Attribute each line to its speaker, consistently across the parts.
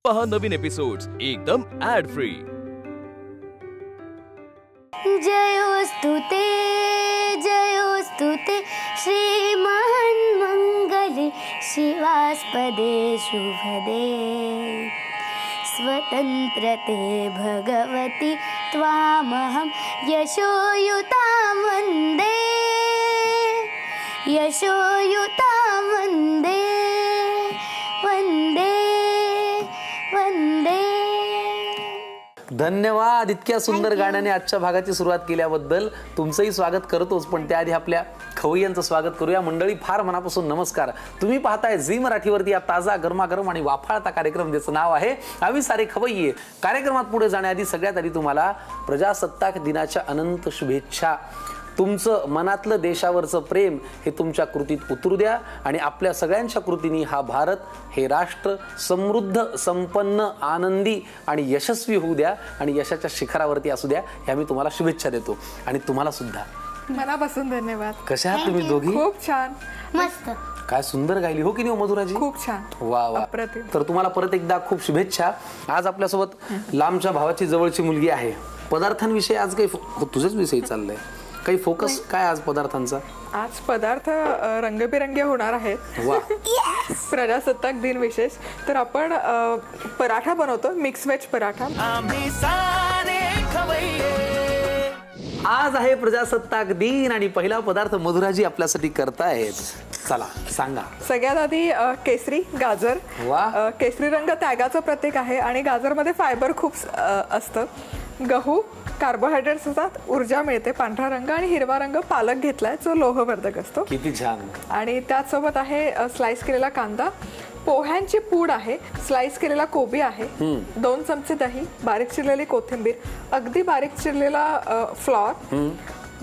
Speaker 1: पहा नवीन एपिसोड्स एकदम add free.
Speaker 2: Jayostute Jayostute श्रीमन्मङ्गले शिवास्पदे शुभदे स्वतन्त्रते भगवति त्वामहं यशोयुतां वन्दे यशोयुतां वन्दे वन्दे वन्दे.
Speaker 3: धन्यवाद. इतक्या सुंदर गाण्याने आजच्या भागाची सुरुवात केल्याबद्दल तुमचंही स्वागत करतोच, पण त्याआधी आपल्या खवय्यांचं स्वागत करूया. मंडळी, फार मनापासून नमस्कार. तुम्ही पाहताय झी मराठीवरती या ताजा गरमागरम आणि वाफाळता कार्यक्रम, ज्याचं नाव आहे आम्ही सारे खवय्ये. कार्यक्रमात पुढे जाण्याआधी सगळ्यात आधी तुम्हाला प्रजासत्ताक दिनाच्या अनंत शुभेच्छा. तुमचं मनातलं देशावरचं प्रेम हे तुमच्या कृतीत उतरू द्या आणि आपल्या सगळ्यांच्या कृतीने हा भारत, हे राष्ट्र समृद्ध, संपन्न, आनंदी आणि यशस्वी होऊ द्या आणि यशाच्या शिखरावरती असू द्या. ह्या मी तुम्हाला शुभेच्छा देतो. आणि तुम्हाला सुद्धा
Speaker 4: मनापासून धन्यवाद.
Speaker 3: कशा आहात तुम्ही दोघी?
Speaker 4: खूप छान,
Speaker 2: मस्त.
Speaker 3: काय सुंदर गायली हो की नाही मधुराजी?
Speaker 4: खूप छान.
Speaker 3: वा वा.
Speaker 4: अप्रतिम.
Speaker 3: तर तुम्हाला परत एकदा खूप शुभेच्छा. आज आपल्यासोबत लांबच्या भावाची जवळची मुलगी आहे. पदार्थांविषयी आज काही तुझ्याच विषयी चाललंय, काही फोकस काय आज पदार्थांचा?
Speaker 4: आज पदार्थ रंगबिरंगी होणार आहेत.
Speaker 3: वा.
Speaker 4: प्रजासत्ताक दिन विशेष. तर आपण पराठा बनवतो, मिक्स व्हेज पराठा.
Speaker 3: आज आहे प्रजासत्ताक दिन आणि पहिला पदार्थ मधुराजी आपल्यासाठी करतायत. चला सांगा.
Speaker 4: सगळ्यात आधी केसरी गाजर.
Speaker 3: वा.
Speaker 4: केसरी रंग त्यागाचं प्रतीक आहे आणि गाजरमध्ये फायबर खूप असतं. गहू कार्बोहायड्रेट्स असतात, ऊर्जा मिळते. पांढरा रंग आणि हिरवा रंग पालक घेतलाय, जो लोहवर्धक असतो.
Speaker 3: किती छान.
Speaker 4: आणि त्याचसोबत आहे स्लाइस केलेला कांदा, पोह्यांची पूड आहे, स्लाइस केलेला कोबी आहे, 2 चमचे दही, बारीक चिरलेली कोथिंबीर, अगदी बारीक चिरलेला फ्लॉर,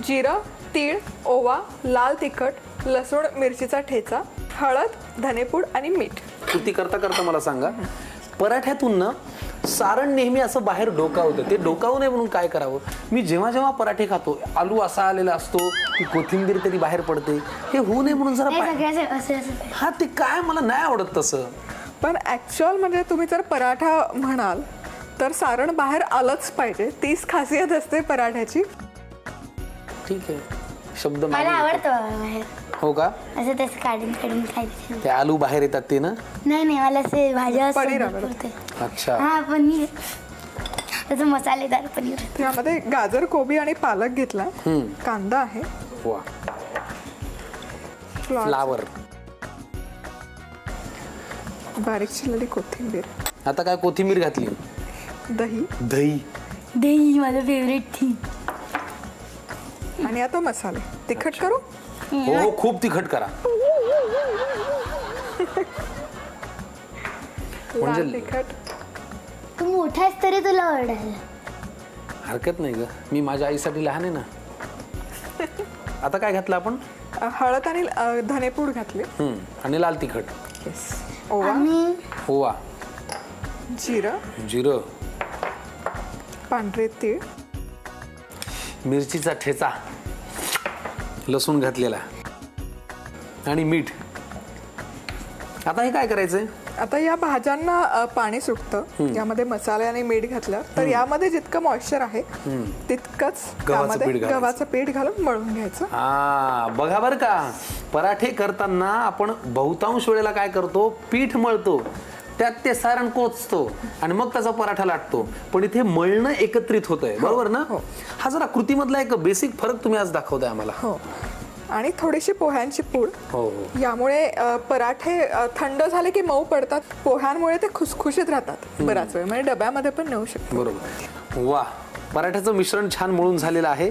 Speaker 4: जिरं, तीळ, ओवा, लाल तिखट, लसूण मिरचीचा ठेचा, हळद, धनेपूड आणि मीठ.
Speaker 3: कृती करता करता मला सांगा, पराठ्यातून ना सारण नेहमी असं बाहेर डोकावतं. ते डोकावू नये म्हणून काय करावं? मी जेव्हा जेव्हा पराठे खातो, आलू असा आलेला असतो की कोथिंबीर तरी बाहेर पडते. हे होऊ नये म्हणून जरा हा, ते काय मला नाही आवडत तसं.
Speaker 4: पण ऍक्च्युअल म्हणजे तुम्ही जर पराठा म्हणाल तर सारण बाहेर आलंच पाहिजे. तीच खासियत असते पराठ्याची.
Speaker 3: ठीक आहे, शब्द
Speaker 2: मला आवडतं बाहेर
Speaker 3: हो का?
Speaker 2: असं त्याचं काढून काढून खायचं.
Speaker 3: ते आलू बाहेर येतात ते ना?
Speaker 2: नाही मला असे भाज्या
Speaker 4: पनीर
Speaker 2: सोबत
Speaker 4: आवडतं.
Speaker 2: होते.
Speaker 3: अच्छा.
Speaker 2: हा पनीर, त्याचं मसालेदार पनीर.
Speaker 4: त्यामध्ये गाजर, कोबी आणि पालक घेतला, कांदा आहे,
Speaker 3: वा. फ्लावर,
Speaker 4: बारीक चिरलेली कोथिंबीर,
Speaker 3: आता काय कोथिंबीर घातली,
Speaker 4: दही
Speaker 3: दही,
Speaker 2: दही माझं फेवरेट थी.
Speaker 4: आणि आता मसाले. तिखट करू?
Speaker 3: हो हो, खूप तिखट करा.
Speaker 4: लाल तिखट.
Speaker 2: तू मोठा आहेस तरी तुला ओरडायला
Speaker 3: हरकत नाही ग, मी माझ्या आईसाठी लहान आहे ना. आता काय घातलं आपण?
Speaker 4: हळद आणि धनेपूड घातली.
Speaker 3: आणि लाल तिखट,
Speaker 4: ओवा,
Speaker 2: आणि
Speaker 3: ओवा,
Speaker 4: जिरं,
Speaker 3: जिरं,
Speaker 4: पांढरे तीळ,
Speaker 3: मिरचीचा ठेचा, लसूण घातलेला आणि मीठ. आता हे काय करायचंय?
Speaker 4: आता या भाज्यांना पाणी सुटतं. यामध्ये मसाले आणि मीठ घातलं तर यामध्ये जितकं मॉइश्चर आहे तितकंच त्यामध्ये गव्हाचं पीठ घालून मळून घ्यायचं.
Speaker 3: हा, बघा बरं का, पराठे करताना आपण बहुतांश वेळेला काय करतो, पीठ मळतो, त्यात ते सारण कोचतो आणि मग त्याचा पराठा लाटतो. पण इथे मळणं एकत्रित होतंय, बरोबर ना? हा जरा कृतीमधला एक बेसिक फरक तुम्ही आज दाखवताय आम्हाला.
Speaker 4: हो. आणि थोडीशी पोह्यांची पूड.
Speaker 3: हो हो.
Speaker 4: यामुळे पराठे थंड झाले की मऊ पडतात. पोह्यांमुळे ते खुसखुशीत राहतात बराच वेळ, म्हणजे डब्यामध्ये पण नेऊ शकतो.
Speaker 3: बरोबर. वा, पराठ्याचं मिश्रण छान मळून झालेलं आहे.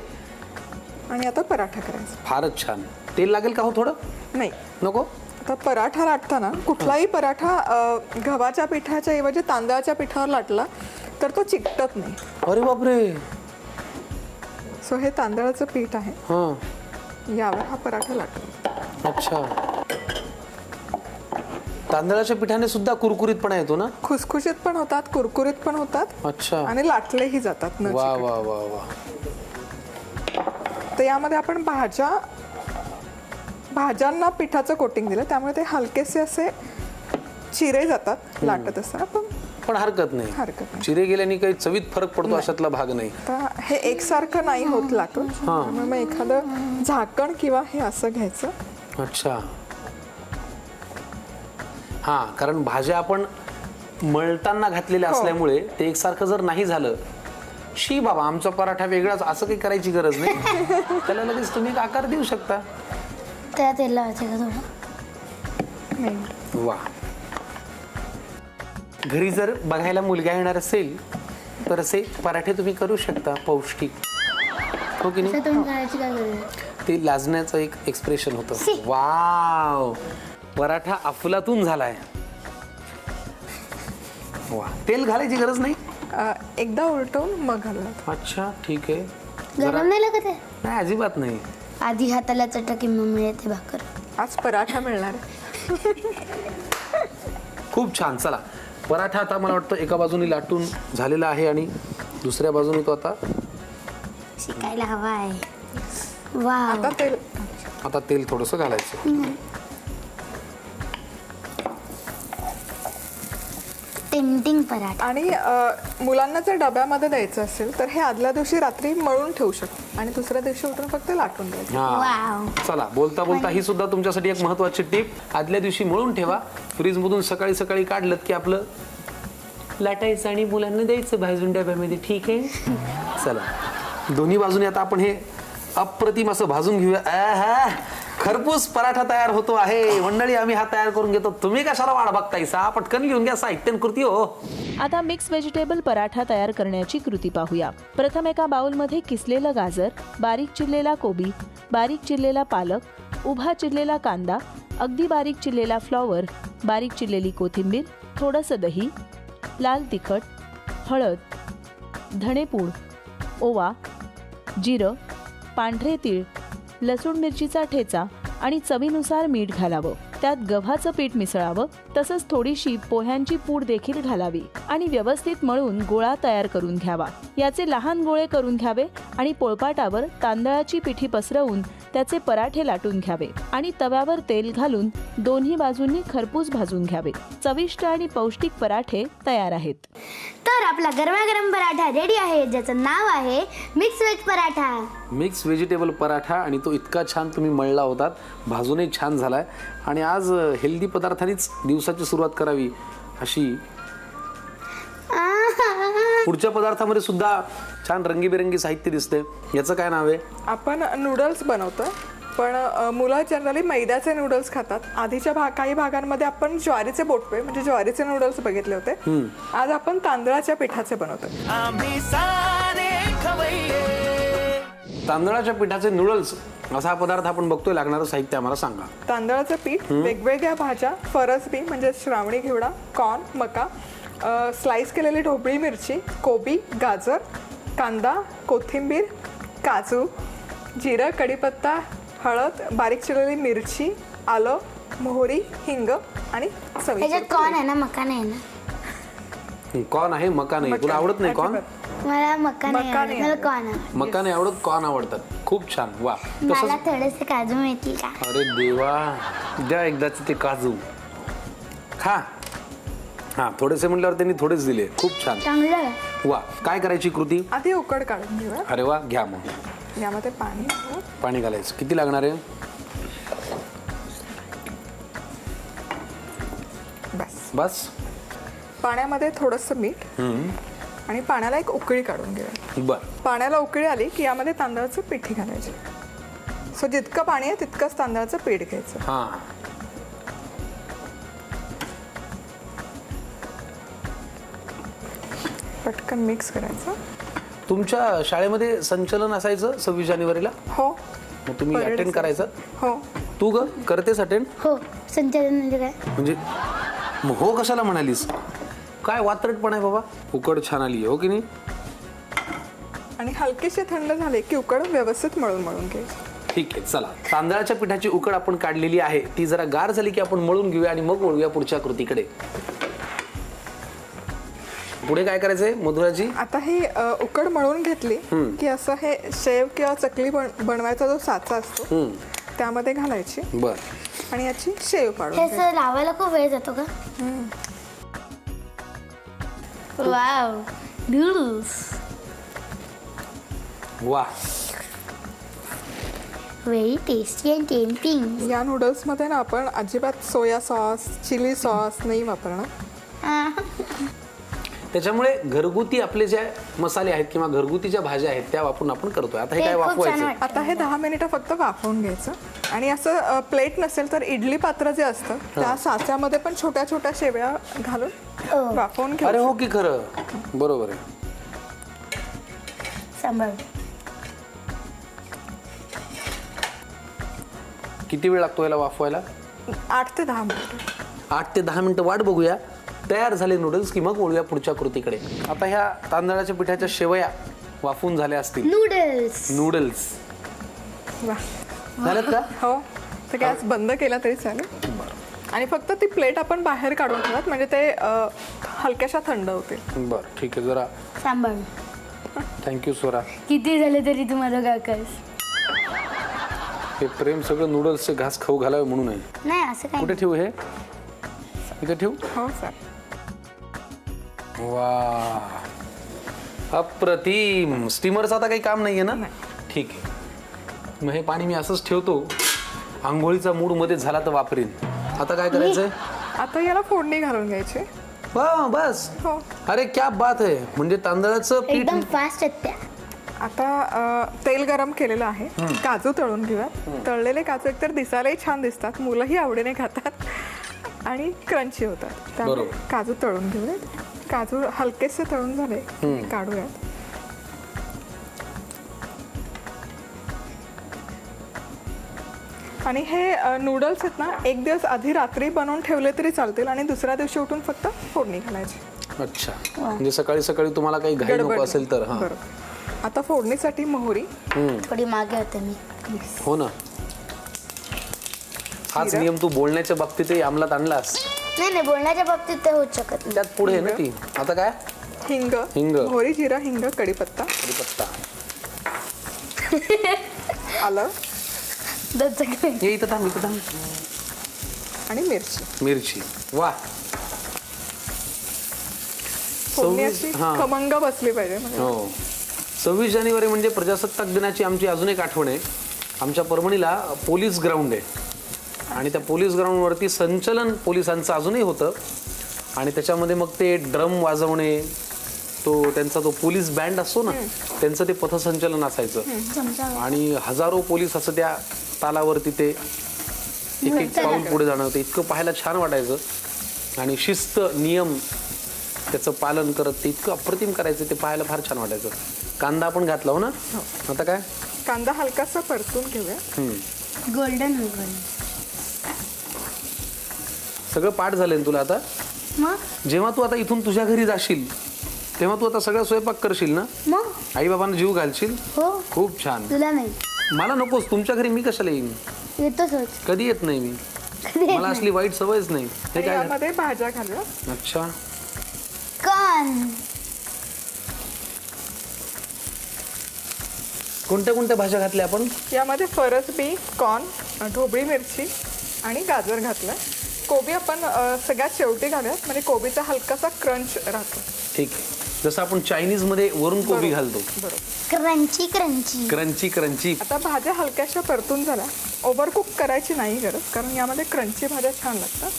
Speaker 4: आणि आता पराठा करायचा.
Speaker 3: फारच छान. तेल लागेल का हो थोडं?
Speaker 4: नाही
Speaker 3: नको.
Speaker 4: आता पराठा लाटताना कुठलाही पराठा गव्हाच्या पिठाच्या ऐवजी तांदळाच्या पिठावर लाटला तर तो चिकटत नाही.
Speaker 3: अरे बापरे.
Speaker 4: सो हे तांदळाचं पीठ आहे,
Speaker 3: हा,
Speaker 4: यावर हा पराठा लाटतो.
Speaker 3: अच्छा. तांदळाच्या पिठाने सुद्धा कुरकुरीतपणा येतो ना?
Speaker 4: खुसखुशीत पण होतात, कुरकुरीत पण होतात.
Speaker 3: अच्छा.
Speaker 4: आणि लाटलेही जातात.
Speaker 3: वा वा वा वा.
Speaker 4: तर यामध्ये आपण भाज्यांना पिठाचं कोटिंग दिलं, त्यामुळे ते हलकेसे असे चिरे जातात लाटत असताना. पण
Speaker 3: पण हरकत नाही. चिरे गेल्याने काही चवीत फरक पडतो अशातला भाग नाही.
Speaker 4: तर हे एकसारखं नाही होत लाटून, त्यामुळे मग एखादं झाकण किंवा हे असं घ्यायचं.
Speaker 3: अच्छा, हा, कारण भाज्या आपण मळताना घातलेल्या असल्यामुळे ते एकसारखं जर नाही झालं, शी बाबा आमचा पराठा वेगळाच असं काही करायची गरज नाही. त्याला लगेच तुम्ही एक आकार देऊ शकता.
Speaker 2: त्या तेल लावायचं का थोडं?
Speaker 3: वा, घरी जर बघायला मुलगा येणार असेल तर असे पराठे तुम्ही करू शकता, पौष्टिक, हो की नाही?
Speaker 2: तुम्ही करायची काय गरज?
Speaker 3: ते लाजण्याचं एक एक्सप्रेशन होतं. वाव, पराठा अफलातून झालाय. वा, तेल घालायची गरज नाही.
Speaker 4: एकदा उलटवून मग घालणार.
Speaker 3: अच्छा, ठीक आहे.
Speaker 2: गरम नाही लागत आहे?
Speaker 3: नाही, अजिबात नाही.
Speaker 2: आधी हाताला चटकी मग मिळते भाकर.
Speaker 4: आज पराठा मिळणार आहे.
Speaker 3: खूप छान. चला, पराठा आता मला वाटतं एका बाजूने लाटून झालेला आहे आणि दुसऱ्या बाजूने तो आता
Speaker 2: शिकायला हवा आहे. वा,
Speaker 3: आता तेल थोडंसं घालायचं.
Speaker 2: टेम्पटिंग पराठा.
Speaker 4: आणि मुलांना जर डब्यामध्ये द्यायचं असेल तर हे आदल्या दिवशी रात्री मळून ठेवू शकतो आणि दुसऱ्या दिवशी उठून फक्त लाटून द्यायचं.
Speaker 3: हा, चला, बोलता बोलता ही सुद्धा तुमच्यासाठी एक महत्वाची टिप. आदल्या दिवशी मळून ठेवा, फ्रीज मधून सकाळी सकाळी काढलं की आपलं लाटायचं आणि मुलांना द्यायचं भाजून डब्यामध्ये. ठीक आहे, चला, दोन्ही बाजूने आता आपण हे अप्रतिम असं भाजून घेऊया. खरपूस पराठा तयार होतो आहे. मंडळी, आम्ही हा तयार करून घेतो, तुम्ही कशाला वाट बघतायसा? पटकन घेऊन घ्या साहित्य कृती. हो,
Speaker 5: आता मिक्स व्हेजिटेबल पराठा तयार करण्याची कृती पाहूया. प्रथम एका बाउलमध्ये किसलेलं गाजर, बारीक चिरलेला कोबी, बारीक चिरलेला पालक, उभा चिरलेला कांदा, अगदी बारीक चिरलेला फ्लॉवर, बारीक चिरलेली कोथिंबीर, थोडंसं दही, लाल तिखट, हळद, धणेपूड, ओवा, जिरं, पांढरे तीळ, लसूण मिरचीचा ठेचा आणि चवीनुसार मीठ घालावं. त्यात गव्हाचं पीठ मिसळावं. तसंच थोडीशी पोह्यांची पूड देखील घालावी आणि व्यवस्थित मळून गोळा तयार करून घ्यावा. याचे लहान गोळे करून घ्यावे आणि पोळपाटावर तांदळाची पिठी पसरवून त्याचे पराठे लाटून घ्यावे आणि तव्यावर तेल घालून दोन्ही बाजूंनी खरपूस भाजून घ्यावे. चविष्ट आणि पौष्टिक पराठे तयार आहेत.
Speaker 2: तर आपला गरमागरम पराठा रेडी आहे, ज्याचं नाव आहे mix veg paratha.
Speaker 3: Mix vegetable paratha, आणि तो इतका छान तुम्ही मळला होतात, भाजूनही छान झालाय. आणि आज हेल्दी पदार्थांनीच दिवसाची सुरुवात करावी अशी. पुढच्या पदार्थामध्ये सुद्धा छान रंगीबेरंगी साहित्य दिसते. याचं काय नाव आहे? आपण
Speaker 4: नूडल्स बनवतो, पण मुलं जनरली मैद्याचे नूडल्स खातात. आधीच्या काही भागांमध्ये आपण ज्वारीचे बोटवे म्हणजे ज्वारीचे नूडल्स बघितले होते. आज आपण तांदळाच्या पिठाचे बनवतो.
Speaker 3: तांदळाच्या पिठाचे नूडल्स असा हा पदार्थ आपण बघतोय. लागणारं साहित्य आम्हाला सांगा.
Speaker 4: तांदळाचं पीठ, वेगवेगळ्या भाज्या, फरसबी म्हणजे श्रावणी घेवडा, कॉर्न, मका, स्लाइस केलेली ढोबळी मिरची, कोबी, गाजर, कांदा, कोथिंबीर, काजू, जिरं, कढीपत्ता, हळद, बारीक चिरलेली मिरची, आलं, मोहरी, हिंग आणि
Speaker 2: त्याच्यात कॉर्न आहे ना, मका नाही ना?
Speaker 3: कॉर्न आहे, मका नाही. तुला आवडत नाही कॉर्न?
Speaker 2: मला मका नाही आवडत, मला कॉर्न आवडत.
Speaker 3: मका नाही आवडत, कॉर्न आवडतात. खूप छान. वा,
Speaker 2: मला थोडेसे काजू मिळतील का?
Speaker 3: अरे देवा, द्या एकदाच ते काजू खा. हा, थोडेसे म्हटल्यावर त्यांनी थोडेच दिले. खूप छान.
Speaker 2: चांगलं.
Speaker 3: वा, काय करायची कृती?
Speaker 4: आधी उकड काढून घेऊया.
Speaker 3: अरे वा, घ्या. मग
Speaker 4: यामध्ये पाणी
Speaker 3: घालायचं. किती लागणार आहे? बस. पाण्यामध्ये
Speaker 4: थोडंसं मीठ आणि पाण्याला एक उकळी काढून घेऊया.
Speaker 3: बर.
Speaker 4: पाण्याला उकळी आली की यामध्ये तांदळाचं पीठ घालायचं. सो जितकं पाणी आहे तितकंच तांदळाचं पीठ घ्यायचं.
Speaker 3: हा,
Speaker 4: पटकन मिक्स करायचं.
Speaker 3: तुमच्या शाळेमध्ये संचलन असायचं 26 जानेवारीला?
Speaker 4: हो.
Speaker 3: मग तुम्ही अटेंड करायचं?
Speaker 4: हो.
Speaker 3: तू ग करतेस अटेंड?
Speaker 2: हो. संचलन म्हणजे काय?
Speaker 3: म्हणजे मग हो कशाला म्हणालीस? काय वात्रटपण आहे बाबा. उकड छान आली, हो की नाही?
Speaker 4: आणि हलकेसे थंड झाले की उकड व्यवस्थित मळून घ्यायची.
Speaker 3: ठीक आहे, चला. तांदळाच्या पिठाची उकड आपण काढलेली आहे. ती जरा गार झाली की आपण मळून घेऊया आणि मग वळूया पुढच्या कृतीकडे. पुढे काय करायचंय मधुराजी?
Speaker 4: आता ही उकड मळून घेतली की असं हे शेव किंवा चकली बनवायचा जो साचा असतो त्यामध्ये घालायची.
Speaker 3: बर.
Speaker 4: आणि याची शेव पाडून
Speaker 2: हे लावायला खूप वेळ जातो का? वाव नूडल्स
Speaker 3: वा
Speaker 2: व्हेरी टेस्टी अँड टेम्पटिंग.
Speaker 4: या नूडल्समध्ये ना आपण अजिबात सोया सॉस चिली सॉस नाही वापरणार.
Speaker 3: त्याच्यामुळे घरगुती आपले जे मसाले आहेत किंवा घरगुती ज्या भाज्या आहेत त्या वापरून आपण करतोय. आता हे
Speaker 2: ते
Speaker 3: काय
Speaker 2: खूप छान
Speaker 3: वाफवायचं?
Speaker 2: वाटतं.
Speaker 4: आता हे 10 मिनिटं फक्त वाफवून घ्यायचं. आणि असं प्लेट नसेल तर इडली पात्र जे असतं त्या साच्यामध्ये पण छोट्या छोट्या शेवया घालून वाफवून
Speaker 3: अरे
Speaker 4: घ्यायचं.
Speaker 3: हो की खरं, बरोबर आहे.
Speaker 2: सांभाळ.
Speaker 3: किती वेळ लागतो याला वाफवायला?
Speaker 4: 8 ते 10 मिनिटं.
Speaker 3: 8 ते 10 मिनिटं वाट बघूया. तयार झाले नूडल्स की मग वळूया पुढच्या कृतीकडे. आता ह्या तांदळाच्या पिठाच्या शेवया वाफून झाल्या असतील. नूडल्स
Speaker 4: वा.
Speaker 3: झाल्यात का?
Speaker 4: हो, तर गॅस बंद केला तरी चालेल. आणि फक्त ती प्लेट आपण बाहेर काढून ठेवत म्हणजे ते हलक्याशा थंड होतील.
Speaker 3: बरं ठीक आहे. जरा
Speaker 2: सांभाळ.
Speaker 3: थँक्यू स्वरा.
Speaker 2: किती झाले तरी तुम्हाला काकास
Speaker 3: हे प्रेम सगळं नूडल्सचे घास खाऊ घालावे म्हणून आहे.
Speaker 2: नाही असं काय
Speaker 3: कुठे ठेवू हे? इथे ठेवू?
Speaker 4: हो सर.
Speaker 3: वा अप्रतिम. स्टीमरचं आता काही काम नाहीये ना? ठीक आहे. मग हे पाणी मी असंच ठेवतो. आंघोळीचा मूड मध्ये झाला तर वापरीन. आता काय करायचंय?
Speaker 4: आता याला फोडणी घालून घ्यायची.
Speaker 3: बस.
Speaker 4: हो.
Speaker 3: अरे क्या बात आहे. म्हणजे तांदळाचं पीठ.
Speaker 2: एकदम फास्ट आहेत त्या.
Speaker 4: आता तेल गरम केलेलं आहे. काजू तळून घेऊया. तळलेले काजू एकतर दिसायलाही छान दिसतात, मुलंही आवडीने खातात आणि क्रंची होतात. त्यामुळे
Speaker 3: बरोबर.
Speaker 4: काजू तळून घेऊयात. काजू हलकेसे तळून झाले काढूयात. आणि हे नूडल्स आहेत ना, एक दिवस आधी रात्री बनवून ठेवले तरी चालतील आणि दुसऱ्या दिवशी उठून फक्त फोडणी घालायची.
Speaker 3: अच्छा. म्हणजे सकाळी सकाळी तुम्हाला काही घाई नको
Speaker 4: गडबड
Speaker 3: असेल तर. हा
Speaker 4: बरोबर. आता फोडणीसाठी मोहरी.
Speaker 2: थोडी मागे होते मी.
Speaker 3: हो ना. हाच नियम तू बोलण्याच्या बाबतीतही अंमलात आणलास.
Speaker 2: नाही बोलण्याच्या बाबतीत तर होऊच शकत नाही.
Speaker 3: त्यात पुढे आहे ना ती. आता काय?
Speaker 4: हिंग. मोहरी, जिरा, हिंग, कढीपत्ता, आलं,
Speaker 3: हे इथं थांब, इथं थांब.
Speaker 4: आणि मिरची.
Speaker 3: मिरची. वा.
Speaker 4: फोडणी अशी खमंग बसली पाहिजे.
Speaker 3: हो. 26 जानेवारी म्हणजे प्रजासत्ताक दिनाची आमची अजून एक आठवण आहे. आमच्या परभणीला पोलीस ग्राउंड आहे आणि त्या पोलीस ग्राउंडवरती संचलन पोलिसांचं अजूनही होतं. आणि त्याच्यामध्ये मग ते ड्रम वाजवणे, त्यांचा तो पोलीस बँड असतो ना, त्यांचं ते पथसंचलन असायचं. आणि हजारो पोलीस असं त्या तालावरती ते एक एक पाऊल पुढे जाणं होतं. इतकं पाहायला छान वाटायचं. आणि शिस्त नियम त्याचं पालन करत ते इतकं अप्रतिम करायचं, ते पाहायला फार छान वाटायचं. कांदा आपण घातला हो ना. आता काय?
Speaker 4: कांदा हलकासा परतून घेऊया.
Speaker 2: गोल्डन.
Speaker 3: सगळं पाठ झालंय ना तुला आता.
Speaker 2: मग
Speaker 3: जेव्हा तू आता इथून तुझ्या घरी जाशील तेव्हा तू आता सगळा स्वयंपाक करशील ना.
Speaker 2: मग
Speaker 3: आई बाबांना जीव घालशील.
Speaker 2: हो.
Speaker 3: खूप छान.
Speaker 2: तुला नाही
Speaker 3: मला नकोस. तुमच्या घरी मी कशाला येईन?
Speaker 2: येतोच.
Speaker 3: कधी येत नाही मी. मला असली वाईट सवयच नाही. हे काय?
Speaker 4: यामध्ये भाज्या घालूया.
Speaker 3: अच्छा.
Speaker 2: कॉर्न.
Speaker 3: कोणत्या कोणत्या भाज्या घातल्या आपण?
Speaker 4: यामध्ये फरसबी, कॉर्न, ढोबळी मिरची आणि गाजर घातलं. कोबी आपण सगळ्यात शेवटी घालूया म्हणजे कोबीचा हलकासा क्रंच राहतो.
Speaker 3: ठीक आहे. जसं आपण चायनीज मध्ये वरून कोबी घालतो.
Speaker 4: बरोबर.
Speaker 2: Crunchy
Speaker 3: crunchy.
Speaker 4: आता भाज्या हलक्याशा परतून झाल्या. ओव्हरकुक करायची नाही गरज, कारण यामध्ये क्रंची भाज्या छान लागतात.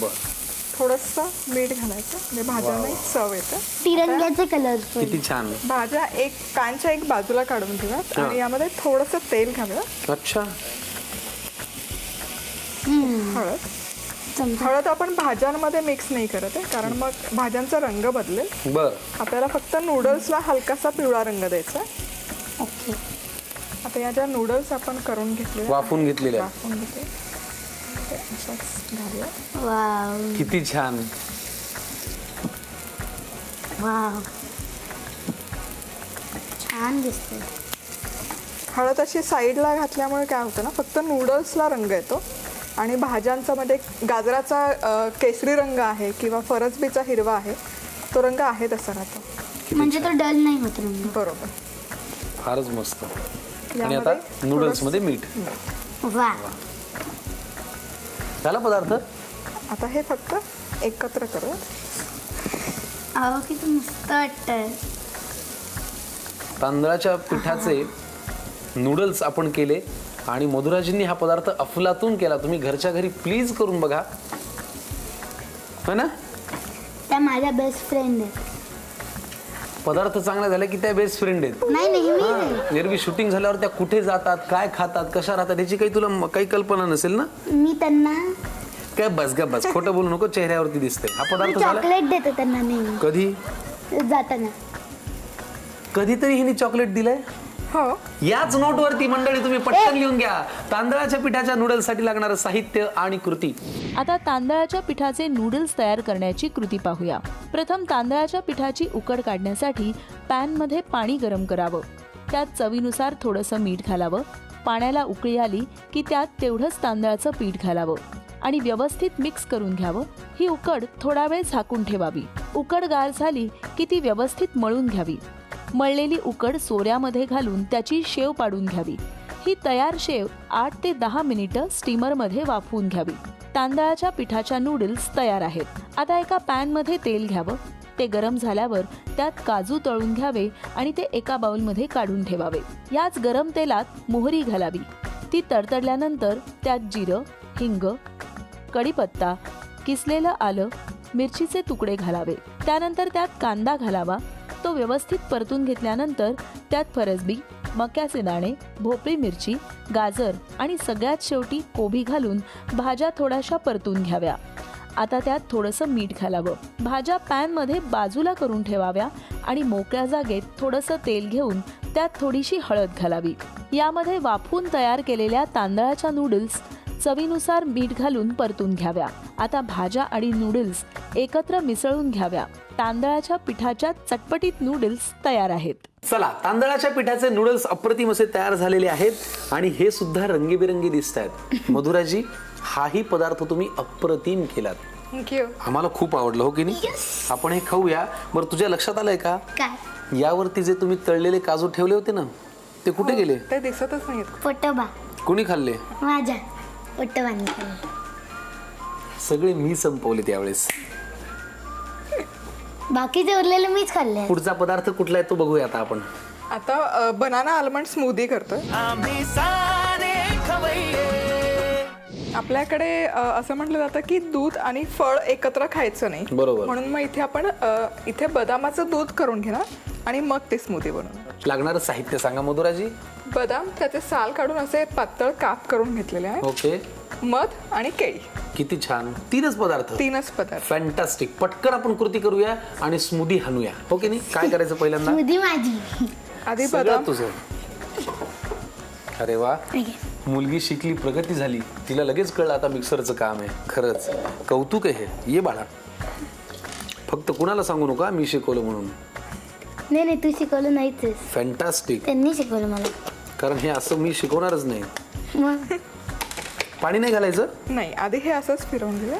Speaker 3: बरं.
Speaker 4: थोडंसं मीठ घालायचं म्हणजे भाज्यांना एक चव येतं.
Speaker 2: तिरंग्याचे कलर.
Speaker 3: किती छान.
Speaker 4: भाज्या पॅनच्या एक बाजूला काढून घेऊयात आणि यामध्ये थोडंसं तेल घालूया.
Speaker 3: अच्छा.
Speaker 4: हळद आपण भाज्यांमध्ये मिक्स नाही करत आहे, कारण मग भाज्यांचा रंग बदलेल.
Speaker 3: बर.
Speaker 4: आपल्याला फक्त नूडल्सला हलकासा पिवळा रंग द्यायचा.
Speaker 2: ओके.
Speaker 4: आता या ज्या नूडल्स आपण करून घेतले,
Speaker 3: वाफून घेतलेल्या.
Speaker 4: वाफून घेतले, ते अशाच घालूया.
Speaker 2: वाव
Speaker 3: किती छान.
Speaker 2: वाव छान दिसते.
Speaker 4: हळद अशी साईडला घातल्यामुळे काय होतं ना, फक्त नूडल्सला रंग येतो आणि भाज्यांचा मध्ये गाजराचा केसरी रंग आहे किंवा फरसबीचा हिरवा आहे, तो रंग आहे तसा राहतो.
Speaker 2: म्हणजे तो डल नाही होत रंग.
Speaker 4: बरोबर.
Speaker 3: फारच मस्त. आणि आता नूडल्स मध्ये मीठ.
Speaker 2: वा.
Speaker 3: झाला पदार्थ.
Speaker 4: आता हे फक्त एकत्र करू.
Speaker 2: अहो किती मस्त वाटतंय.
Speaker 3: तांदळाच्या पिठाचे नूडल्स आपण केले आणि मधुराजींनी हा पदार्थ अफलातून केला. तुम्ही घरच्या घरी प्लीज करून बघा, है ना.
Speaker 2: त्या माझ्या बेस्ट फ्रेंड आहेत.
Speaker 3: पदार्थ चांगला झाला की त्या बेस्ट फ्रेंड आहेत.
Speaker 2: नाही नेहमी
Speaker 3: एरवी शूटिंग झाल्यावर त्या कुठे जातात, काय खातात, कशा राहतात याची काही तुला काही कल्पना नसेल ना.
Speaker 2: मी त्यांना
Speaker 3: काय बस खोटं बोलू नको, चेहऱ्यावरती दिसतंय. हा पदार्थ झाला
Speaker 2: चॉकलेट देते त्यांना नेहमी
Speaker 3: कधी
Speaker 2: जाताना.
Speaker 3: कधीतरी हिने चॉकलेट दिलंय.
Speaker 4: हो,
Speaker 3: याच नोटवरती मंडळी तुम्ही पटकन लिहून घ्या तांदळाच्या पिठाच्या नूडल्स साठी लागणारं साहित्य आणि कृती.
Speaker 5: आता तांदळाच्या पिठाचे नूडल्स तयार करण्याची कृती पाहूया. प्रथम तांदळाच्या पिठाची उकड काढण्यासाठी पॅनमध्ये पाणी गरम करावं. त्यात चवीनुसार थोडंसं मीठ घालावं. पाण्याला उकळी आली की त्यात तेवढंच तांदळाचं पीठ घालावं आणि व्यवस्थित मिक्स करून घ्यावं. ही उकड थोडा वेळ झाकून ठेवावी. उकड गार झाली की ती व्यवस्थित मळून घ्यावी. मळलेली उकड सोऱ्यामध्ये घालून त्याची शेव पाडून घ्यावी. ही तयार शेव 8 ते 10 मिनिटं स्टीमरमध्ये वाफवून घ्यावी. तांदळाच्या पिठाच्या नूडल्स तयार आहेत. आता एका पॅनमध्ये तेल घ्यावं. ते गरम झाल्यावर त्यात काजू तळून घ्यावे आणि ते एका बाउलमध्ये काढून ठेवावे. याच गरम तेलात मोहरी घालावी. ती तडतडल्यानंतर त्यात जिरं, हिंग, कढीपत्ता, किसलेलं आलं, मिरचीचे तुकडे घालावे. त्यानंतर त्यात कांदा घालावा. तो व्यवस्थित परतून घेतल्यानंतर त्यात फरसबी, मक्याचे दाणे, भोपळी मिरची, गाजर आणि सगळ्यात शेवटी कोबी घालून भाज्या थोड्याशा परतून घ्याव्या. आता त्यात थोडंसं मीठ घालावं. भाज्या पॅनमध्ये बाजूला करून ठेवाव्या आणि मोकळ्या जागेत थोडंसं तेल घेऊन त्यात थोडीशी हळद घालावी. यामध्ये वाफवून तयार केलेल्या तांदळाच्या नूडल्स चवीनुसार मीठ घालून परतून घ्याव्या. आता भाज्या आणि नूडल्स एकत्र मिसळून घ्याव्या. तांदळाच्या पिठाच्या चटपटीत नूडल्स तयार आहेत.
Speaker 3: चला, तांदळाच्या पिठाचे नूडल्स अप्रतिम असे तयार झालेले आहेत आणि हे सुद्धा रंगीबेरंगी दिसत आहेत. मधुराजी, हाही पदार्थ तुम्ही अप्रतिम केलात.
Speaker 4: थँक्यू.
Speaker 3: आम्हाला खूप आवडलं, हो की नाही. आपण हे खाऊया. बरं, तुझ्या लक्षात आलंय का
Speaker 2: काय
Speaker 3: यावरती जे तुम्ही तळलेले काजू ठेवले होते ना, ते कुठे गेले?
Speaker 4: ते दिसतच नाहीत.
Speaker 2: पोटोबा
Speaker 3: कोणी खाल्ले?
Speaker 2: माझ्या पोटोबाने
Speaker 3: सगळे मी संपवले त्यावेळेस.
Speaker 2: बाकीचे उरलेले मीच खाल्ले.
Speaker 3: पुढचा पदार्थ कुठला आहे तो बघूया आता आपण.
Speaker 4: आता बनाना आल्मंड स्मूदी करतोय. आपल्याकडे असं म्हटलं जातं की दूध आणि फळ एकत्र खायचं नाही.
Speaker 3: बरोबर.
Speaker 4: म्हणून मग इथे आपण इथे बदामाचं दूध करून घेणार आणि मग ते स्मूदी बनवणार.
Speaker 3: लागणारं साहित्य सांगा मधुराजी.
Speaker 4: बदाम त्याचे साल काढून असे पातळ काप करून घेतलेले आहे.
Speaker 3: ओके.
Speaker 4: मध आणि केळी.
Speaker 3: किती छान, 3च पदार्थ.
Speaker 4: 3च पदार्थ.
Speaker 3: फॅन्टास्टिक. पटकन आपण कृती करूया आणि स्मूदी हाणूया, हो की नाही. काय करायचं पहिल्यांदा?
Speaker 2: स्मूदी माझी.
Speaker 4: आधी
Speaker 3: सगळं
Speaker 4: बदाम.
Speaker 3: तुझं. अरे वा, मुलगी शिकली, प्रगती झाली. तिला लगेच कळलं आता मिक्सरचं काम आहे. खरंच कौतुक आहे हे. ये बाळा, फक्त कुणाला सांगू नका मी शिकवलं म्हणून.
Speaker 2: नाही तू शिकवलं नाहीच.
Speaker 3: फॅन्टास्टिक.
Speaker 2: त्यांनी शिकवलं मला.
Speaker 3: कारण हे असं मी शिकवणारच नाही.
Speaker 2: मग
Speaker 3: पाणी नाही घालायचं.
Speaker 4: नाही, आधी हे असंच फिरवून घेऊया.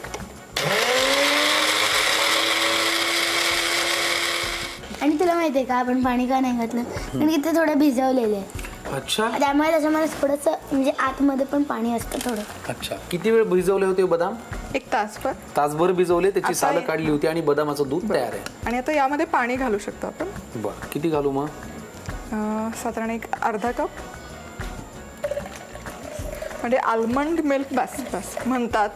Speaker 2: आणि तुला माहितीये का आपण पाणी का नाही घातलं? कारण की ते थोडं भिजवलेलं आहे.
Speaker 3: अच्छा
Speaker 2: त्यामुळे त्याच्यामध्ये थोडंसं म्हणजे आतमध्ये पण पाणी असतं थोडं.
Speaker 3: अच्छा. किती वेळ भिजवले होते बदाम?
Speaker 4: 1 तासभर.
Speaker 3: तासभर भिजवले, त्याची
Speaker 4: आता
Speaker 3: सालं काढली होती आणि बदामाचं दूध तयार आहे.
Speaker 4: आणि आता यामध्ये पाणी घालू शकतो आपण.
Speaker 3: बरं, किती घालू मग?
Speaker 4: साधारण एक अर्धा कप. म्हणजे आल्मंड मिल्क बस म्हणतात.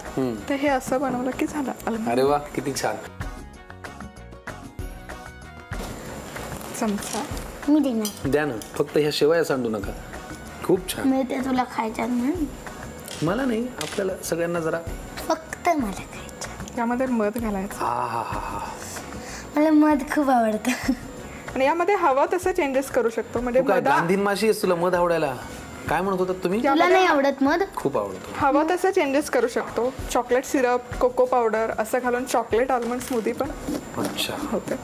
Speaker 4: तर हे असं बनवलं की झालं आल्मंड.
Speaker 3: अरे वा, किती छान.
Speaker 4: चमचा
Speaker 2: मी देणार.
Speaker 3: द्या ना, फक्त ह्या शेवया सांडू नका. खूप छान.
Speaker 2: मिळते तुला खायच्यात म्हणून.
Speaker 3: मला नाही, आपल्याला सगळ्यांना जरा.
Speaker 2: फक्त मला खायच्या.
Speaker 4: यामध्ये मध घालायचं.
Speaker 3: हा.
Speaker 2: मला मध खूप आवडतं.
Speaker 4: आणि यामध्ये हवा तसं चेंजेस करू शकतो. म्हणजे
Speaker 3: तू काय गांधीन माशी आहेस, तुला मध आवडायला? काय म्हणत होतात तुम्ही?
Speaker 2: तुला नाही आवडत मध?
Speaker 3: खूप आवडतो.
Speaker 4: हवा तसं चेंजेस करू शकतो. चॉकलेट सिरप, कोको पावडर असं घालून चॉकलेट आल्मंड स्मूदी पण
Speaker 3: अच्छा.
Speaker 4: होते.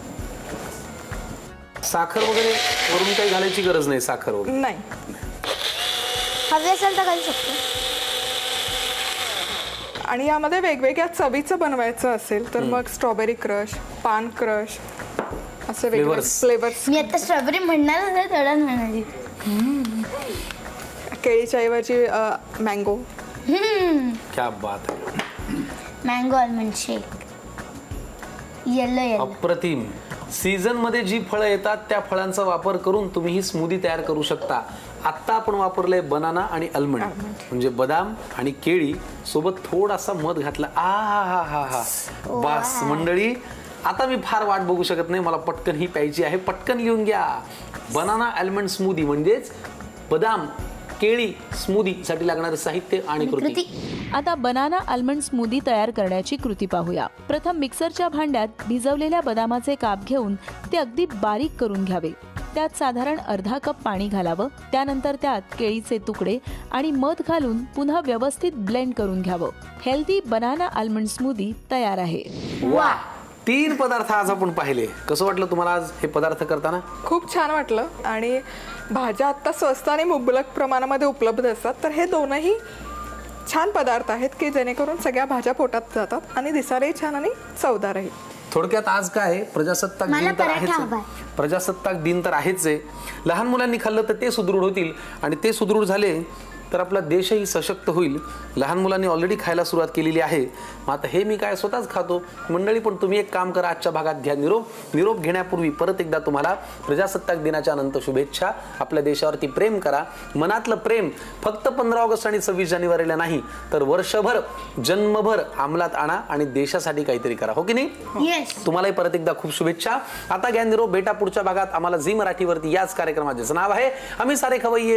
Speaker 3: साखर वगैरे वरून काही घालायची गरज नाही. साखर वगैरे
Speaker 4: नाही.
Speaker 2: हवे असेल तर घालू शकतो.
Speaker 4: आणि यामध्ये वेगवेगळ्या चवीचं बनवायचं असेल तर मग स्ट्रॉबेरी क्रश, पान क्रश असे वेगवेगळे फ्लेवर्स.
Speaker 2: मी आता स्ट्रॉबेरी म्हणणार होते, थोडं म्हणाली.
Speaker 4: केळीच्या ऐवजी मँगो.
Speaker 3: क्या बात आहे.
Speaker 2: मँगो आल्मंड शेक. येलो
Speaker 3: अप्रतिम. सीझन मध्ये जी फळं येतात त्या फळांचा वापर करून तुम्ही ही स्मूदी तयार करू शकता. आत्ता आपण वापरलंय बनाना आणि आल्मंड, म्हणजे बदाम आणि केळी सोबत थोडासा मध घातला. आ हा हा हा, बस मंडळी, आता मी फार वाट बघू शकत नाही, मला पटकन ही प्यायची आहे. पटकन लिहून घ्या, बनाना आल्मंड स्मूदी म्हणजेच बदाम केळी स्मूदी साठी लागणारे साहित्य आणि कृती.
Speaker 5: आता बनाना आल्मंड स्मूदी तयार करण्याची कृती पाहूया. प्रथम मिक्सरच्या भांड्यात भिजवलेल्या बदामाचे काप घेऊन ते अगदी बारीक करून घ्यावे. त्यात साधारण अर्धा कप पाणी घालावं. त्यानंतर त्यात केळीचे तुकडे आणि मध घालून पुन्हा व्यवस्थित ब्लेंड करून घ्यावं. हेल्दी बनाना आल्मंड स्मूदी तयार आहे.
Speaker 3: वा, 3 पदार्थ आज आपण पाहिले. कसं वाटलं तुम्हाला आज हे पदार्थ करताना?
Speaker 4: खूप छान वाटलं. आणि भाज्या आता स्वस्त आणि मुबलक प्रमाणामध्ये उपलब्ध असतात, तर हे दोनही छान पदार्थ आहेत की जेणेकरून सगळ्या भाज्या पोटात जातात आणि दिसायलाही छान आणि चवदारही.
Speaker 3: थोडक्यात आज काय आहे, प्रजासत्ताक
Speaker 2: मला
Speaker 3: दिन तर
Speaker 2: पराठा
Speaker 3: आहेच.
Speaker 2: हवाय.
Speaker 3: प्रजासत्ताक दिन तर आहेच आहे. लहान मुलांनी खाल्लं तर ते सुदृढ होतील आणि ते सुदृढ झाले तर आपला देशही सशक्त होईल. लहान मुलांनी ऑलरेडी खायला सुरुवात केलेली आहे. मग आता हे मी काय स्वतःच खातो. मंडळी पण तुम्ही एक काम करा, आजच्या भागात घ्या निरोप घेण्यापूर्वी परत एकदा तुम्हाला प्रजासत्ताक दिनाच्या अनंत शुभेच्छा. आपल्या देशावरती प्रेम करा. मनातलं प्रेम फक्त 15 ऑगस्ट आणि 26 जानेवारीला नाही तर वर्षभर जन्मभर अंमलात आणा आणि देशासाठी काहीतरी करा. हो की नाही?
Speaker 2: येस.
Speaker 3: तुम्हालाही परत एकदा खूप शुभेच्छा. आता घ्या निरोप, भेटा पुढच्या भागात. आम्हाला झी मराठीवरती याच कार्यक्रमाचे नाव आहे आम्ही सारे खवय्ये.